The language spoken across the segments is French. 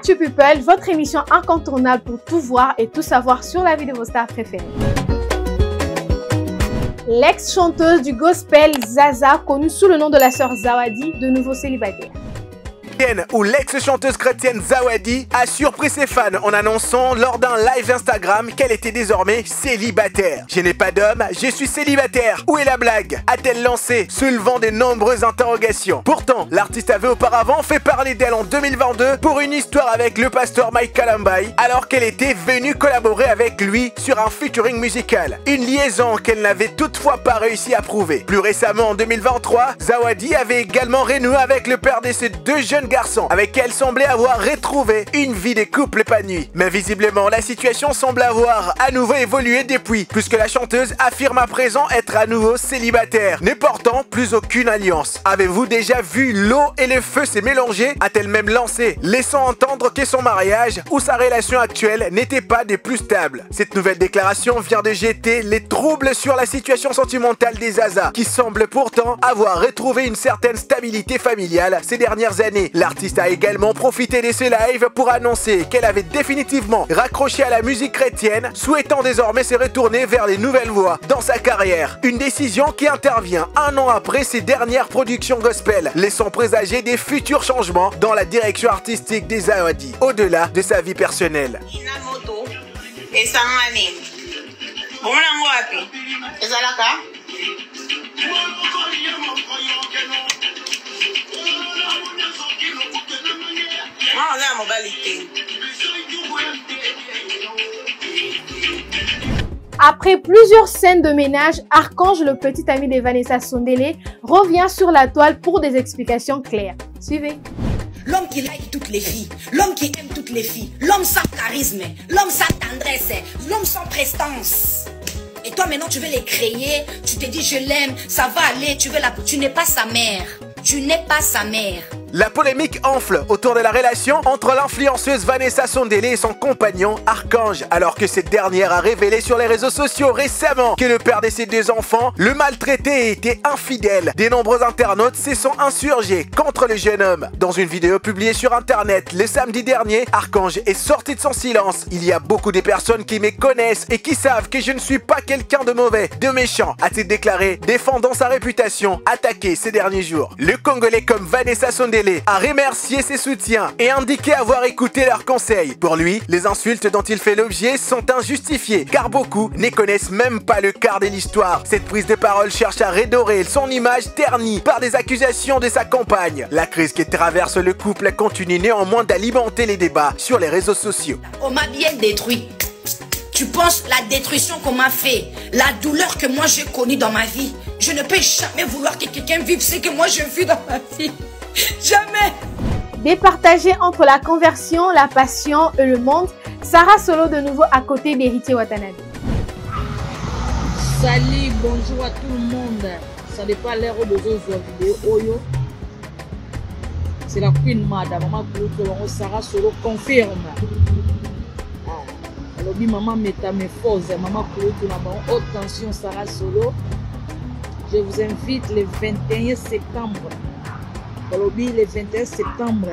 Actu People, votre émission incontournable pour tout voir et tout savoir sur la vie de vos stars préférées. L'ex-chanteuse du gospel Zaza, connue sous le nom de la sœur Zawadi, de nouveau célibataire. Où l'ex-chanteuse chrétienne Zawadi a surpris ses fans en annonçant lors d'un live Instagram qu'elle était désormais célibataire. Je n'ai pas d'homme, je suis célibataire. Où est la blague? A-t-elle lancé, soulevant de nombreuses interrogations. Pourtant, l'artiste avait auparavant fait parler d'elle en 2022 pour une histoire avec le pasteur Mike Kalambai, alors qu'elle était venue collaborer avec lui sur un featuring musical. Une liaison qu'elle n'avait toutefois pas réussi à prouver. Plus récemment, en 2023, Zawadi avait également renoué avec le père de ses deux jeunes garçon avec qui elle semblait avoir retrouvé une vie de couple épanouie. Mais visiblement, la situation semble avoir à nouveau évolué depuis, puisque la chanteuse affirme à présent être à nouveau célibataire, ne portant plus aucune alliance. Avez-vous déjà vu l'eau et le feu se mélanger? A-t-elle même lancé, laissant entendre que son mariage ou sa relation actuelle n'était pas des plus stables? Cette nouvelle déclaration vient de jeter les troubles sur la situation sentimentale des Zaza, qui semble pourtant avoir retrouvé une certaine stabilité familiale ces dernières années. L'artiste a également profité de ce live pour annoncer qu'elle avait définitivement raccroché à la musique chrétienne, souhaitant désormais se retourner vers les nouvelles voies dans sa carrière. Une décision qui intervient un an après ses dernières productions gospel, laissant présager des futurs changements dans la direction artistique des Zawadi, au-delà de sa vie personnelle. Après plusieurs scènes de ménage, Archange, le petit ami de Vanessa Sondélé, revient sur la toile pour des explications claires. Suivez. L'homme qui like toutes les filles, l'homme qui aime toutes les filles, l'homme sans charisme, l'homme sans tendresse, l'homme sans prestance. Et toi maintenant tu veux les créer, tu te dis je l'aime, ça va aller, tu n'es pas sa mère. Tu n'es pas sa mère. La polémique enfle autour de la relation entre l'influenceuse Vanessa Sondélé et son compagnon Archange, alors que cette dernière a révélé sur les réseaux sociaux récemment que le père de ses deux enfants le maltraitait et était infidèle. De nombreux internautes se sont insurgés contre le jeune homme. Dans une vidéo publiée sur internet le samedi dernier, Archange est sorti de son silence. Il y a beaucoup de personnes qui me connaissent et qui savent que je ne suis pas quelqu'un de mauvais, de méchant, a-t-il déclaré, défendant sa réputation attaquée ces derniers jours. Le Congolais comme Vanessa Sondélé a remercié ses soutiens et indiqué avoir écouté leurs conseils. Pour lui, les insultes dont il fait l'objet sont injustifiées, car beaucoup ne connaissent même pas le quart de l'histoire. Cette prise de parole cherche à redorer son image ternie par des accusations de sa compagne. La crise qui traverse le couple continue néanmoins d'alimenter les débats sur les réseaux sociaux. On m'a bien détruit. Tu penses la détruction qu'on m'a fait, la douleur que moi j'ai connue dans ma vie. Je ne peux jamais vouloir que quelqu'un vive ce que moi je vis dans ma vie. Jamais. Départagée entre la conversion, la passion et le monde, Sarah Solo de nouveau à côté d'Héritier Watanabe. Salut, bonjour à tout le monde. Ça n'est pas l'air de vos vidéos. Oyo. C'est la Queen Mada, maman Kouloutou, Sarah Solo confirme. Alors, maman métamorphose, maman Kouloutou, haute tension, Sarah Solo. Je vous invite le 21 septembre. Le 21 septembre,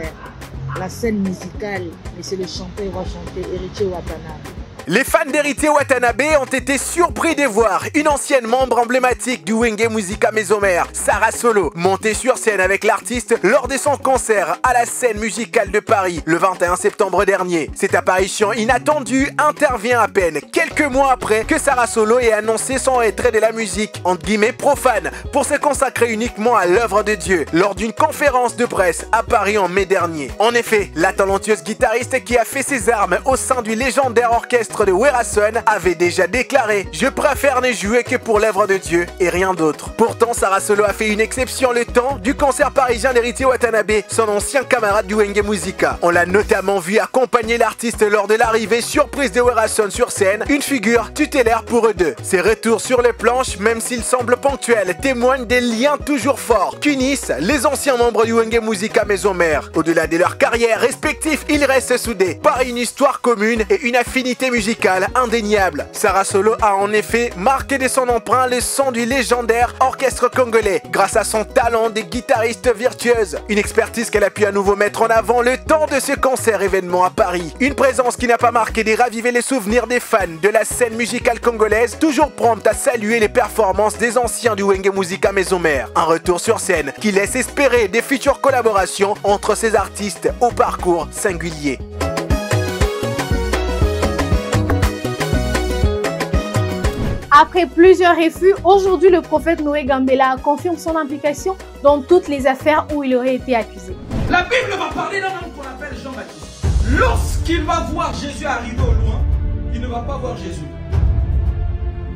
la scène musicale, monsieur le chanteur va chanter Héritier Watanabe. Les fans d'Héritier Watanabe ont été surpris de voir une ancienne membre emblématique du Wenge Musica Mésomère, Sarah Solo, monter sur scène avec l'artiste lors de son concert à la scène musicale de Paris le 21 septembre dernier. Cette apparition inattendue intervient à peine quelques mois après que Sarah Solo ait annoncé son retrait de la musique, entre guillemets profane, pour se consacrer uniquement à l'œuvre de Dieu, lors d'une conférence de presse à Paris en mai dernier. En effet, la talentueuse guitariste qui a fait ses armes au sein du légendaire orchestre de Werason avait déjà déclaré « Je préfère ne jouer que pour l'œuvre de Dieu et rien d'autre ». Pourtant, Sarah Solo a fait une exception le temps du concert parisien d'Héritier Watanabe, son ancien camarade du Wenge Musica. On l'a notamment vu accompagner l'artiste lors de l'arrivée surprise de Werason sur scène, une figure tutélaire pour eux deux. Ses retours sur les planches, même s'ils semblent ponctuels, témoignent des liens toujours forts qu'unissent les anciens membres du Wenge Musica Mésomère. Au-delà de leur carrière respective, ils restent soudés par une histoire commune et une affinité musicale musicale indéniable. Sarah Solo a en effet marqué de son emprunt le son du légendaire orchestre congolais grâce à son talent de guitariste virtueuse. Une expertise qu'elle a pu à nouveau mettre en avant le temps de ce concert événement à Paris. Une présence qui n'a pas marqué de raviver les souvenirs des fans de la scène musicale congolaise, toujours prompte à saluer les performances des anciens du Wenge Musica Maison Mère. Un retour sur scène qui laisse espérer des futures collaborations entre ces artistes au parcours singulier. Après plusieurs refus, aujourd'hui le prophète Noé Gambela confirme son implication dans toutes les affaires où il aurait été accusé. La Bible va parler d'un homme qu'on appelle Jean-Baptiste. Lorsqu'il va voir Jésus arriver au loin, il ne va pas voir Jésus.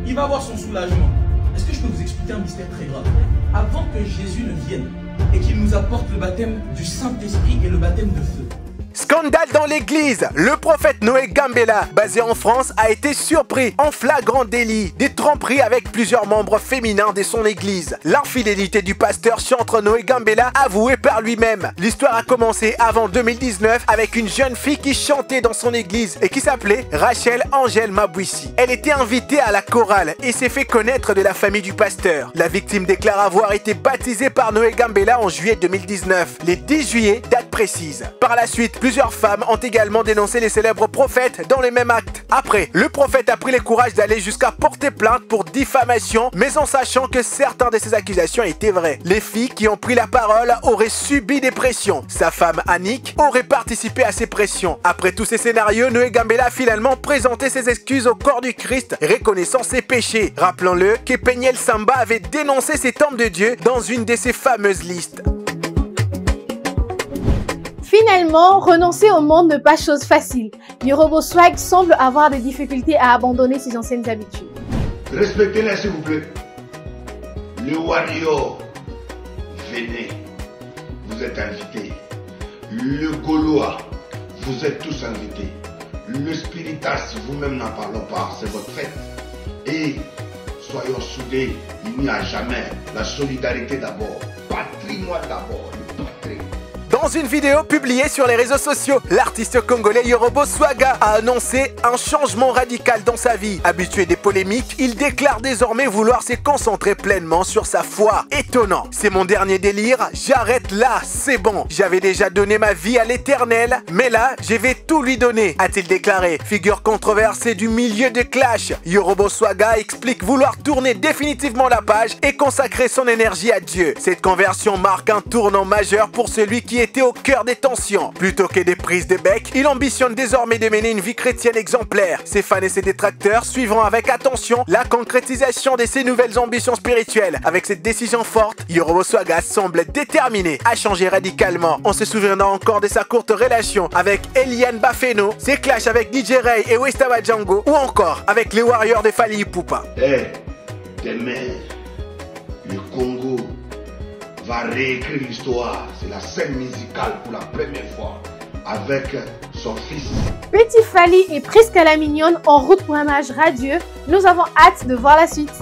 Il va voir son soulagement. Est-ce que je peux vous expliquer un mystère très grave? Avant que Jésus ne vienne et qu'il nous apporte le baptême du Saint-Esprit et le baptême de feu. Scandale dans l'église. Le prophète Noé Gambela, basé en France, a été surpris en flagrant délit des tromperies avec plusieurs membres féminins de son église. L'infidélité du pasteur chantre Noé Gambela avouée par lui-même. L'histoire a commencé avant 2019 avec une jeune fille qui chantait dans son église et qui s'appelait Rachel Angèle Mabouissi. Elle était invitée à la chorale et s'est fait connaître de la famille du pasteur. La victime déclare avoir été baptisée par Noé Gambela en juillet 2019. Les 10 juillet, date précise. Par la suite, plusieurs femmes ont également dénoncé les célèbres prophètes dans les mêmes actes. Après, le prophète a pris le courage d'aller jusqu'à porter plainte pour diffamation, mais en sachant que certaines de ces accusations étaient vraies. Les filles qui ont pris la parole auraient subi des pressions. Sa femme Annick aurait participé à ces pressions. Après tous ces scénarios, Noé Gambela a finalement présenté ses excuses au corps du Christ, reconnaissant ses péchés. Rappelons-le que Peniel Samba avait dénoncé cet homme de Dieu dans une de ses fameuses listes. Finalement, renoncer au monde n'est pas chose facile. Yorobo Swag semble avoir des difficultés à abandonner ses anciennes habitudes. Respectez-les s'il vous plaît. Le warrior, venez, vous êtes invités. Le Gaulois, vous êtes tous invités. Le Spiritas, vous-même n'en parlons pas, c'est votre fête. Et soyons soudés, il n'y a jamais la solidarité d'abord, patrimoine d'abord, le patrimoine. Dans une vidéo publiée sur les réseaux sociaux, l'artiste congolais Yorobo Swaga a annoncé un changement radical dans sa vie. Habitué des polémiques, il déclare désormais vouloir se concentrer pleinement sur sa foi. Étonnant, c'est mon dernier délire, j'arrête là, c'est bon. J'avais déjà donné ma vie à l'Éternel, mais là, je vais tout lui donner, a-t-il déclaré. Figure controversée du milieu de Clash, Yorobo Swaga explique vouloir tourner définitivement la page et consacrer son énergie à Dieu. Cette conversion marque un tournant majeur pour celui qui était au cœur des tensions. Plutôt que des prises de bec, il ambitionne désormais de mener une vie chrétienne exemplaire. Ses fans et ses détracteurs suivront avec attention la concrétisation de ses nouvelles ambitions spirituelles. Avec cette décision forte, Yorobo Swaga semble déterminé à changer radicalement. On se souviendra encore de sa courte relation avec Eliane Bafeno, ses clashs avec DJ Ray et Westava Django, ou encore avec les Warriors de Fally Ipupa. Demain, le Congo va réécrire l'histoire. C'est la scène musicale pour la première fois avec son fils. Petit Fally et Prisca la Mignonne en route pour un mariage radieux. Nous avons hâte de voir la suite.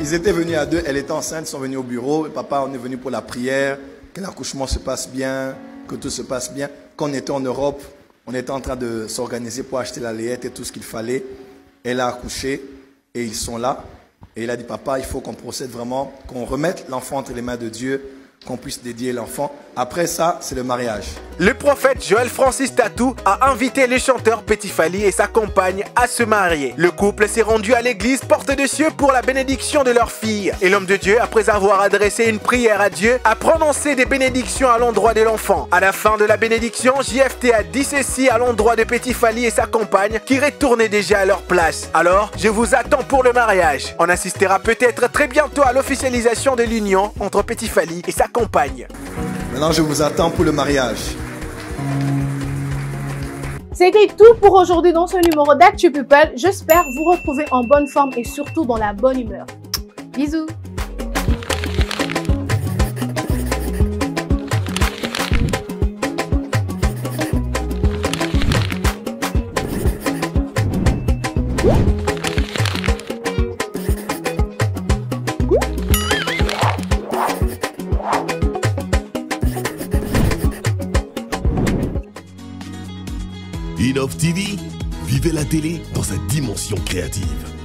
Ils étaient venus à deux, elle était enceinte, ils sont venus au bureau. Papa, on est venu pour la prière, que l'accouchement se passe bien, que tout se passe bien. Quand on était en Europe, on était en train de s'organiser pour acheter la layette et tout ce qu'il fallait. Elle a accouché et ils sont là. Et il a dit, papa, il faut qu'on procède vraiment, qu'on remette l'enfant entre les mains de Dieu, qu'on puisse dédier l'enfant. Après ça, c'est le mariage. Le prophète Joël Francis Tatou a invité le chanteur Petit Fally et sa compagne à se marier. Le couple s'est rendu à l'église Porte de Cieux pour la bénédiction de leur fille. Et l'homme de Dieu, après avoir adressé une prière à Dieu, a prononcé des bénédictions à l'endroit de l'enfant. À la fin de la bénédiction, JFT a dit ceci à l'endroit de Petit Fally et sa compagne qui retournaient déjà à leur place. Alors, je vous attends pour le mariage. On assistera peut-être très bientôt à l'officialisation de l'union entre Petit Fally et sa compagne. Maintenant, je vous attends pour le mariage. C'était tout pour aujourd'hui dans ce numéro d'Actu People. J'espère vous retrouver en bonne forme et surtout dans la bonne humeur. Bisous. Innov TV, Vivez la télé dans sa dimension créative.